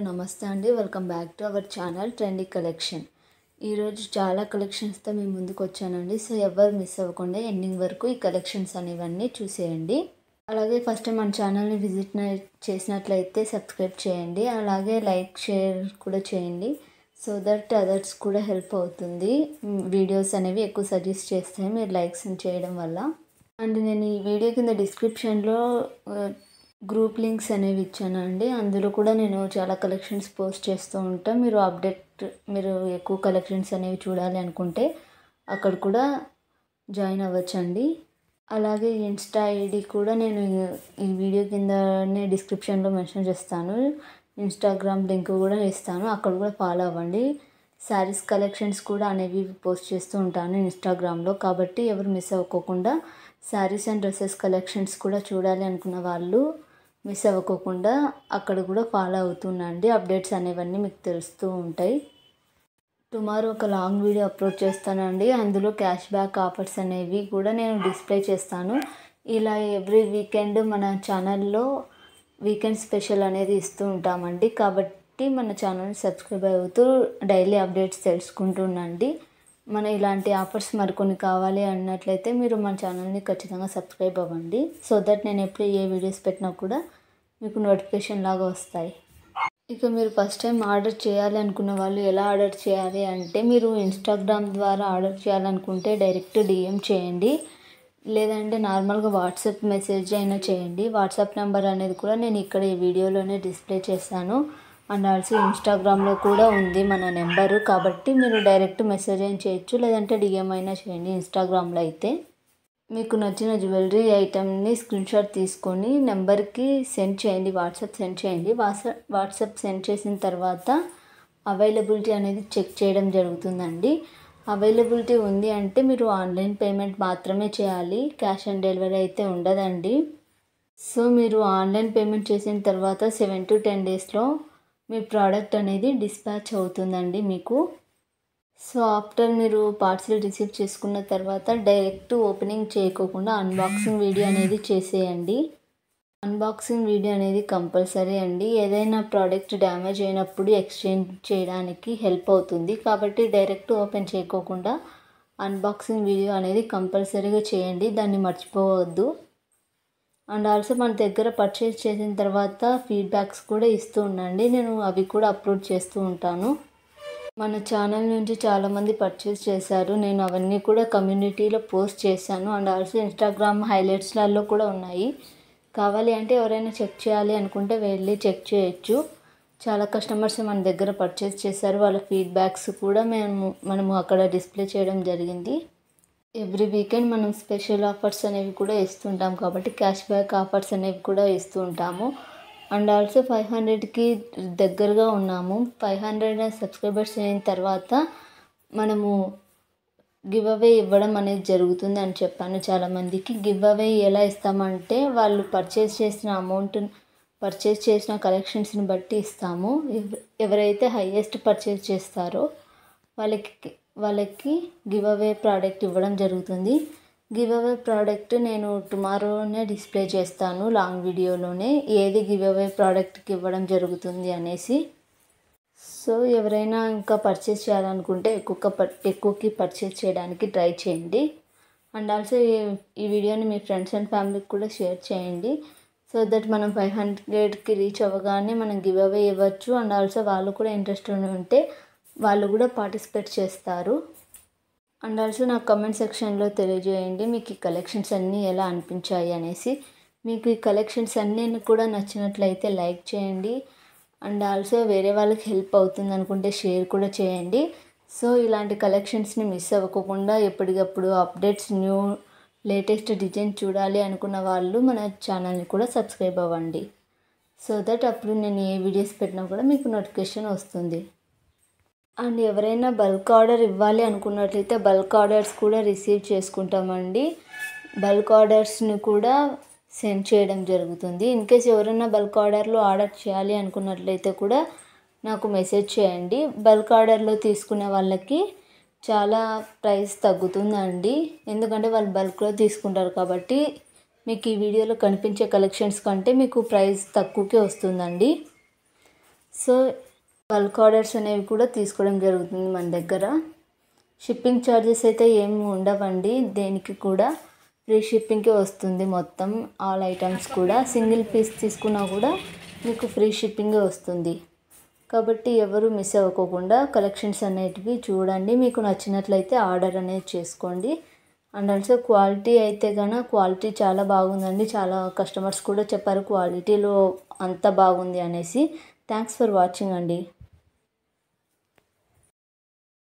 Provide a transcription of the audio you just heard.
నమస్తే అండి, welcome back to our channel trendy collection. ఈరోజు చాలా కలెక్షన్స్తో మీ ముందుకు వచ్చానండి. సో ఎవరు మిస్ అవ్వకుండా ఎండింగ్ వరకు ఈ కలెక్షన్స్ అనేవన్నీ చూసేయండి. అలాగే ఫస్ట్ టైం మన ఛానల్ని విజిట్ చేసినట్లయితే సబ్స్క్రైబ్ చేయండి. అలాగే లైక్ షేర్ కూడా చేయండి. సో దట్ అదర్స్ కూడా హెల్ప్ అవుతుంది. వీడియోస్ అనేవి ఎక్కువ సజెస్ట్ చేస్తాయి మీరు లైక్స్ చేయడం వల్ల. అండ్ నేను ఈ వీడియో కింద డిస్క్రిప్షన్లో గ్రూప్ లింక్స్ అనేవి ఇచ్చానండి. అందులో కూడా నేను చాలా కలెక్షన్స్ పోస్ట్ చేస్తూ ఉంటాను. మీరు ఎక్కువ కలెక్షన్స్ అనేవి చూడాలి అనుకుంటే అక్కడ కూడా జాయిన్ అవ్వచ్చండి. అలాగే ఇన్స్టా ఐడి కూడా నేను ఈ వీడియో కిందనే డిస్క్రిప్షన్లో మెన్షన్ చేస్తాను. ఇన్స్టాగ్రామ్ లింక్ కూడా ఇస్తాను, అక్కడ కూడా ఫాలో అవ్వండి. శారీస్ కలెక్షన్స్ కూడా అనేవి పోస్ట్ చేస్తూ ఉంటాను ఇన్స్టాగ్రామ్లో. కాబట్టి ఎవరు మిస్ అవ్వకోకుండా శారీస్ అండ్ డ్రెస్సెస్ కలెక్షన్స్ కూడా చూడాలి అనుకున్న వాళ్ళు మిస్ అవ్వకోకుండా అక్కడ కూడా ఫాలో అవుతుండండి. అప్డేట్స్ అనేవన్నీ మీకు తెలుస్తూ ఉంటాయి. టుమారో ఒక లాంగ్ వీడియో అప్లోడ్ చేస్తానండి. అందులో క్యాష్ బ్యాక్ ఆఫర్స్ అనేవి కూడా నేను డిస్ప్లే చేస్తాను. ఇలా ఎవ్రీ వీకెండ్ మన ఛానల్లో వీకెండ్ స్పెషల్ అనేది ఇస్తూ ఉంటామండి. కాబట్టి మన ఛానల్ని సబ్స్క్రైబ్ అవుతూ డైలీ అప్డేట్స్ తెలుసుకుంటుండండి. మన ఇలాంటి ఆఫర్స్ మరికొన్ని కావాలి అన్నట్లయితే మీరు మన ఛానల్ని ఖచ్చితంగా సబ్స్క్రైబ్ అవ్వండి. సో దట్ నేను ఎప్పుడు ఏ వీడియోస్ పెట్టినా కూడా మీకు నోటిఫికేషన్ లాగా వస్తాయి. ఇక మీరు ఫస్ట్ టైం ఆర్డర్ చేయాలి అనుకున్న వాళ్ళు ఎలా ఆర్డర్ చేయాలి అంటే, మీరు ఇన్స్టాగ్రామ్ ద్వారా ఆర్డర్ చేయాలనుకుంటే డైరెక్ట్ డిఎం చేయండి. లేదంటే నార్మల్గా వాట్సాప్ మెసేజ్ అయినా చేయండి. వాట్సాప్ నెంబర్ అనేది కూడా నేను ఇక్కడ ఈ వీడియోలోనే డిస్ప్లే చేశాను. అండ్ ఆల్సో ఇన్స్టాగ్రామ్లో కూడా ఉంది మన నెంబరు. కాబట్టి మీరు డైరెక్ట్ మెసేజ్ అయినా చేయొచ్చు, లేదంటే డిఎం అయినా చేయండి. ఇన్స్టాగ్రామ్లో అయితే మీకు నచ్చిన జ్యువెలరీ ఐటమ్ని స్క్రీన్షాట్ తీసుకొని నెంబర్కి సెండ్ చేయండి, వాట్సాప్ సెండ్ చేయండి. వాట్సాప్ సెండ్ చేసిన తర్వాత అవైలబిలిటీ అనేది చెక్ చేయడం జరుగుతుందండి. అవైలబిలిటీ ఉంది అంటే మీరు ఆన్లైన్ పేమెంట్ మాత్రమే చేయాలి, క్యాష్ ఆన్ డెలివరీ అయితే ఉండదండి. సో మీరు ఆన్లైన్ పేమెంట్ చేసిన తర్వాత 7 to 10 డేస్లో మీ ప్రోడక్ట్ అనేది డిస్పాచ్ అవుతుందండి మీకు. సో ఆఫ్టర్ మీరు పార్సిల్ రిసీవ్ చేసుకున్న తర్వాత డైరెక్ట్ ఓపెనింగ్ చేయకోకుండా అన్బాక్సింగ్ వీడియో అనేది చేసేయండి. అన్బాక్సింగ్ వీడియో అనేది కంపల్సరీ అండి. ఏదైనా ప్రోడక్ట్ డ్యామేజ్ అయినప్పుడు ఎక్స్చేంజ్ చేయడానికి హెల్ప్ అవుతుంది. కాబట్టి డైరెక్ట్ ఓపెన్ చేయకోకుండా అన్బాక్సింగ్ వీడియో అనేది కంపల్సరీగా చేయండి, దాన్ని మర్చిపోవద్దు. అండ్ ఆల్సో మన దగ్గర పర్చేజ్ చేసిన తర్వాత ఫీడ్బ్యాక్స్ కూడా ఇస్తూ ఉండండి. నేను అవి కూడా అప్లోడ్ చేస్తూ ఉంటాను. మన ఛానల్ నుంచి చాలామంది పర్చేజ్ చేశారు, నేను అవన్నీ కూడా కమ్యూనిటీలో పోస్ట్ చేశాను. అండ్ ఆల్సో ఇన్స్టాగ్రామ్ హైలైట్స్లలో కూడా ఉన్నాయి. కావాలి అంటే ఎవరైనా చెక్ చేయాలి అనుకుంటే వెళ్ళి చెక్ చేయొచ్చు. చాలా కస్టమర్స్ మన దగ్గర పర్చేజ్ చేశారు, వాళ్ళ ఫీడ్బ్యాక్స్ కూడా మనము అక్కడ డిస్ప్లే చేయడం జరిగింది. ఎవ్రీ వీకెండ్ మనం స్పెషల్ ఆఫర్స్ అనేవి కూడా ఇస్తుంటాం, కాబట్టి క్యాష్ బ్యాక్ ఆఫర్స్ అనేవి కూడా ఇస్తూ ఉంటాము. అండ్ ఆల్సో 500కి దగ్గరగా ఉన్నాము. 500 సబ్స్క్రైబర్స్ అయిన తర్వాత మనము గివ్ అవే ఇవ్వడం అనేది జరుగుతుంది అని చెప్పాను చాలామందికి. గివ్ అవే ఎలా ఇస్తామంటే, వాళ్ళు పర్చేస్ చేసిన కలెక్షన్స్ని బట్టి ఇస్తాము. ఎవరైతే హైయెస్ట్ పర్చేస్ చేస్తారో వాళ్ళకి గివ్ అవే ప్రోడక్ట్ ఇవ్వడం జరుగుతుంది. గివ్ అవే ప్రోడక్ట్ నేను టుమారోనే డిస్ప్లే చేస్తాను లాంగ్ వీడియోలోనే, ఏది గివ్ అవే ప్రోడక్ట్కి ఇవ్వడం జరుగుతుంది అనేసి. సో ఎవరైనా ఇంకా పర్చేస్ చేయాలనుకుంటే ఎక్కువకి పర్చేస్ చేయడానికి ట్రై చేయండి. అండ్ ఆల్సో ఈ వీడియోని మీ ఫ్రెండ్స్ అండ్ ఫ్యామిలీకి కూడా షేర్ చేయండి. సో దట్ మనం 500కి రీచ్ అవ్వగానే మనం గివ్ అవే ఇవ్వచ్చు. అండ్ ఆల్సో వాళ్ళు కూడా ఇంట్రెస్ట్ ఉంటే వాళ్ళు కూడా పార్టిసిపేట్ చేస్తారు. అండ్ ఆల్సో నాకు కమెంట్ సెక్షన్లో తెలియజేయండి మీకు ఈ కలెక్షన్స్ అన్నీ ఎలా అనిపించాయి అనేసి. మీకు ఈ కలెక్షన్స్ అన్నీ కూడా నచ్చినట్లయితే లైక్ చేయండి. అండ్ ఆల్సో వేరే వాళ్ళకి హెల్ప్ అవుతుంది అనుకుంటే షేర్ కూడా చేయండి. సో ఇలాంటి కలెక్షన్స్ని మిస్ అవ్వకుండా ఎప్పటికప్పుడు అప్డేట్స్ లేటెస్ట్ డిజైన్ చూడాలి అనుకున్న వాళ్ళు మన ఛానల్ని కూడా సబ్స్క్రైబ్ అవ్వండి. సో దట్ అప్పుడు నేను ఏ వీడియోస్ పెట్టినా కూడా మీకు నోటిఫికేషన్ వస్తుంది. అండ్ ఎవరైనా బల్క్ ఆర్డర్ ఇవ్వాలి అనుకున్నట్లయితే బల్క్ ఆర్డర్స్ కూడా రిసీవ్ చేసుకుంటామండి. బల్క్ ఆర్డర్స్ని కూడా సెండ్ చేయడం జరుగుతుంది. ఇన్కేస్ ఎవరైనా బల్క్ ఆర్డర్లో ఆర్డర్ చేయాలి అనుకున్నట్లయితే కూడా నాకు మెసేజ్ చేయండి. బల్క్ ఆర్డర్లో తీసుకునే వాళ్ళకి చాలా ప్రైస్ తగ్గుతుందండి, ఎందుకంటే వాళ్ళు బల్క్లో తీసుకుంటారు. కాబట్టి మీకు ఈ వీడియోలో కనిపించే కలెక్షన్స్ కంటే మీకు ప్రైస్ తక్కువకే వస్తుందండి. సో బల్క్ ఆర్డర్స్ అనేవి కూడా తీసుకోవడం జరుగుతుంది మన దగ్గర. షిప్పింగ్ ఛార్జెస్ అయితే ఏమి ఉండవండి, దేనికి కూడా ఫ్రీ షిప్పింగ్కే వస్తుంది. మొత్తం ఆల్ ఐటమ్స్ కూడా సింగిల్ పీస్ తీసుకున్నా కూడా మీకు ఫ్రీ షిప్పింగే వస్తుంది. కాబట్టి ఎవరు మిస్ అవ్వకోకుండా కలెక్షన్స్ అనేటివి చూడండి. మీకు నచ్చినట్లయితే ఆర్డర్ అనేది చేసుకోండి. అండ్ ఆల్సో క్వాలిటీ అయితే క్వాలిటీ చాలా బాగుందండి. చాలా కస్టమర్స్ కూడా చెప్పారు క్వాలిటీలో అంత బాగుంది అనేసి. థ్యాంక్స్ ఫర్ వాచింగ్ అండి.